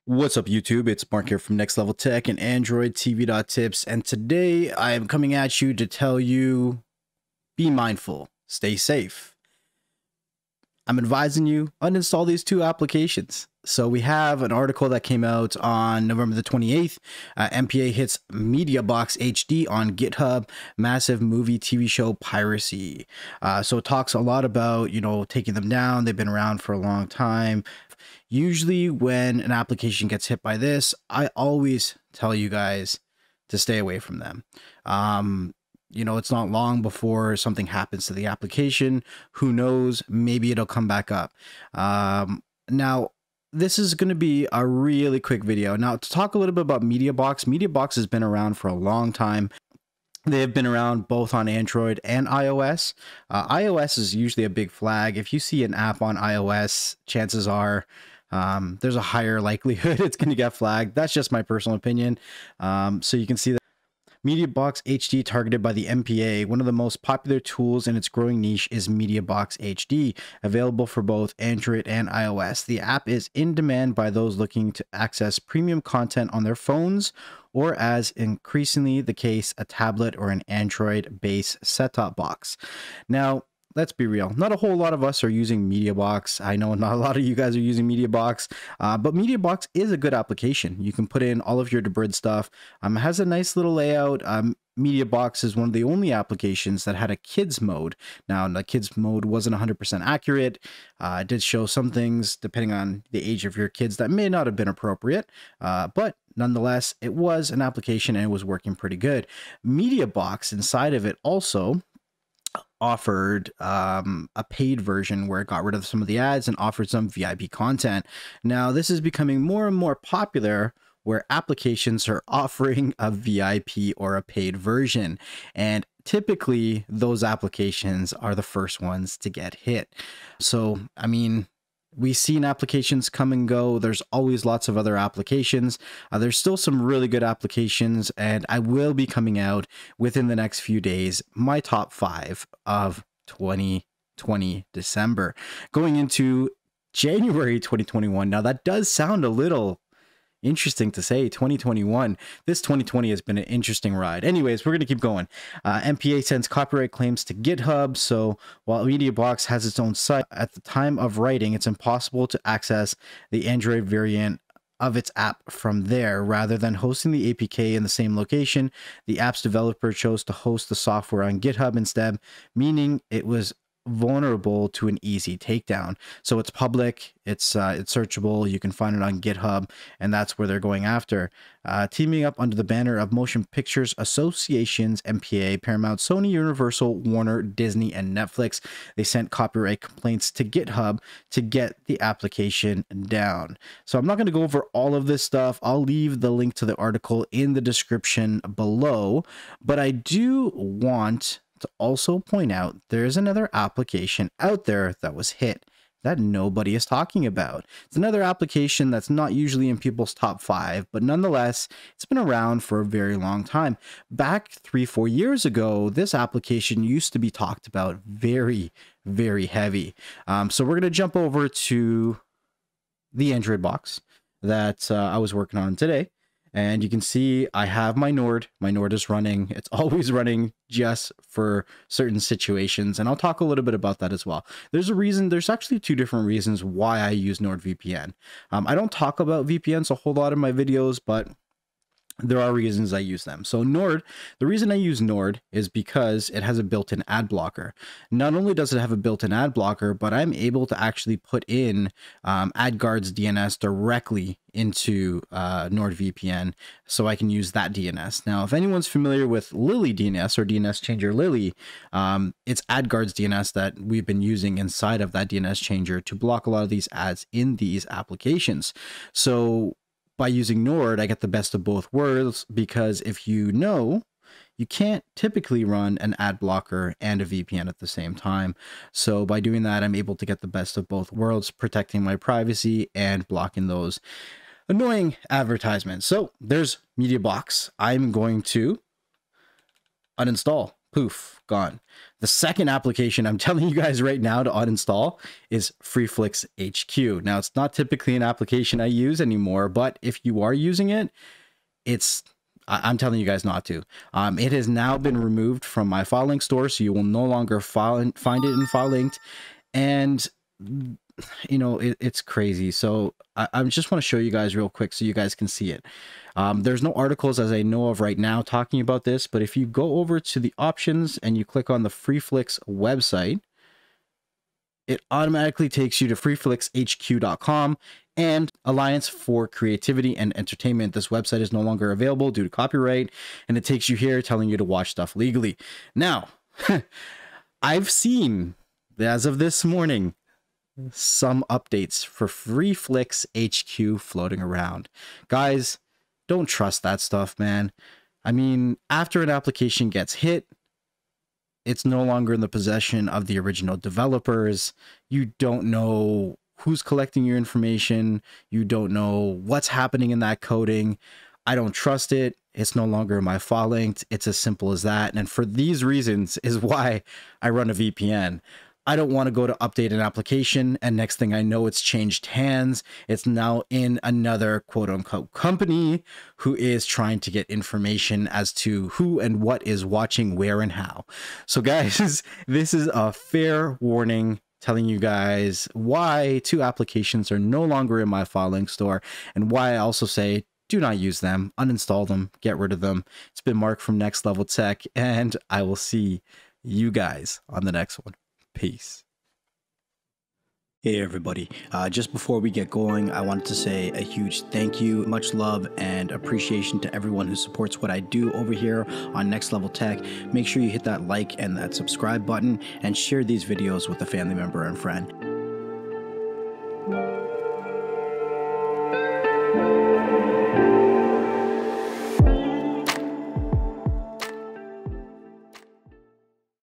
What's up, YouTube? It's Mark here from NxtLvLTech and Android TV.tips, and today I am coming at you to tell you, be mindful, stay safe. I'm advising you, uninstall these two applications. So we have an article that came out on November the 28th. MPA hits MediaBox HD on GitHub, massive movie TV show piracy. So it talks a lot about, taking them down. They've been around for a long time. Usually when an application gets hit by this, I always tell you guys to stay away from them. It's not long before something happens to the application. Who knows? Maybe it'll come back up. Now, this is going to be a really quick video. Now, to talk a little bit about MediaBox. MediaBox has been around for a long time. They have been around both on Android and iOS. iOS is usually a big flag. If you see an app on iOS, chances are there's a higher likelihood it's going to get flagged. That's just my personal opinion. So you can see that MediaBox HD targeted by the MPA. One of the most popular tools in its growing niche is MediaBox HD, available for both Android and iOS. The app is in demand by those looking to access premium content on their phones, or as increasingly the case, a tablet or an Android-based set-top box. Now, let's be real. Not a whole lot of us are using MediaBox. I know not a lot of you guys are using MediaBox, but MediaBox is a good application. You can put in all of your debrid stuff. It has a nice little layout. MediaBox is one of the only applications that had a kids mode. Now, the kids mode wasn't 100% accurate. It did show some things depending on the age of your kids that may not have been appropriate, but nonetheless, it was an application and it was working pretty good. MediaBox inside of it also offered a paid version where it got rid of some of the ads and offered some VIP content. Now, this is becoming more and more popular where applications are offering a VIP or a paid version. And typically those applications are the first ones to get hit. So, I mean, we've seen applications come and go. There's always lots of other applications. There's still some really good applications, and I will be coming out within the next few days my top 5 of 2020 December. Going into January 2021. Now, that does sound a little interesting to say, 2021. This 2020 has been an interesting ride. Anyways, we're going to keep going. MPA sends copyright claims to GitHub. So while MediaBox has its own site, at the time of writing, it's impossible to access the Android variant of its app from there. Rather than hosting the APK in the same location, the app's developer chose to host the software on GitHub instead, meaning it was vulnerable to an easy takedown. So it's public, it's searchable, you can find it on GitHub, and that's where they're going after. Teaming up under the banner of Motion Pictures Associations, MPA, Paramount, Sony, Universal, Warner, Disney, and Netflix, they sent copyright complaints to GitHub to get the application down. So I'm not going to go over all of this stuff. I'll leave the link to the article in the description below, but I do want to also point out there's another application out there that was hit that nobody is talking about. It's another application that's not usually in people's top 5, but nonetheless, it's been around for a very long time. Back 3-4 years ago, this application used to be talked about very, very heavy. So we're going to jump over to the Android box that I was working on today. And you can see I have my Nord. My Nord is running. It's always running just for certain situations. And I'll talk a little bit about that as well. There's a reason. There's actually 2 different reasons why I use NordVPN. I don't talk about VPNs a whole lot in my videos, but there are reasons I use them. So Nord, the reason I use Nord is because it has a built-in ad blocker. Not only does it have a built-in ad blocker, but I'm able to actually put in AdGuard's DNS directly into NordVPN, so I can use that DNS. Now, if anyone's familiar with Lily DNS or DNS Changer Lily, it's AdGuard's DNS that we've been using inside of that DNS changer to block a lot of these ads in these applications. So by using Nord, I get the best of both worlds, because if you can't typically run an ad blocker and a VPN at the same time. So by doing that, I'm able to get the best of both worlds, protecting my privacy and blocking those annoying advertisements. So there's MediaBox. I'm going to uninstall, poof, gone. The second application I'm telling you guys right now to uninstall is Filelinked HQ. Now, it's not typically an application I use anymore, but if you are using it, I'm telling you guys not to. It has now been removed from my Filelinked store, so you will no longer find it in Filelinked. And you know, it's crazy. So I just want to show you guys real quick so you guys can see it. There's no articles as I know of right now talking about this, but if you go over to the options and you click on the Filelinked website, it automatically takes you to FreeFlixHQ.com and Alliance for Creativity and Entertainment. This website is no longer available due to copyright, and it takes you here telling you to watch stuff legally. Now, I've seen, as of this morning, some updates for Filelinked HQ floating around. Guys, don't trust that stuff, man. I mean, after an application gets hit, it's no longer in the possession of the original developers. You don't know who's collecting your information. You don't know what's happening in that coding. I don't trust it. It's no longer in my Filelinked. It's as simple as that. And for these reasons is why I run a VPN. I don't want to go to update an application and next thing I know, it's changed hands. It's now in another quote unquote company who is trying to get information as to who and what is watching where and how. So guys, this is a fair warning telling you guys why two applications are no longer in my Filelinked store and why I also say do not use them, uninstall them, get rid of them. It's been Mark from NxtLvLTech, and I will see you guys on the next one. Peace. Hey everybody, just before we get going, I wanted to say a huge thank you, much love and appreciation to everyone who supports what I do over here on NxtLvLTech. Make sure you hit that like and that subscribe button and share these videos with a family member and friend.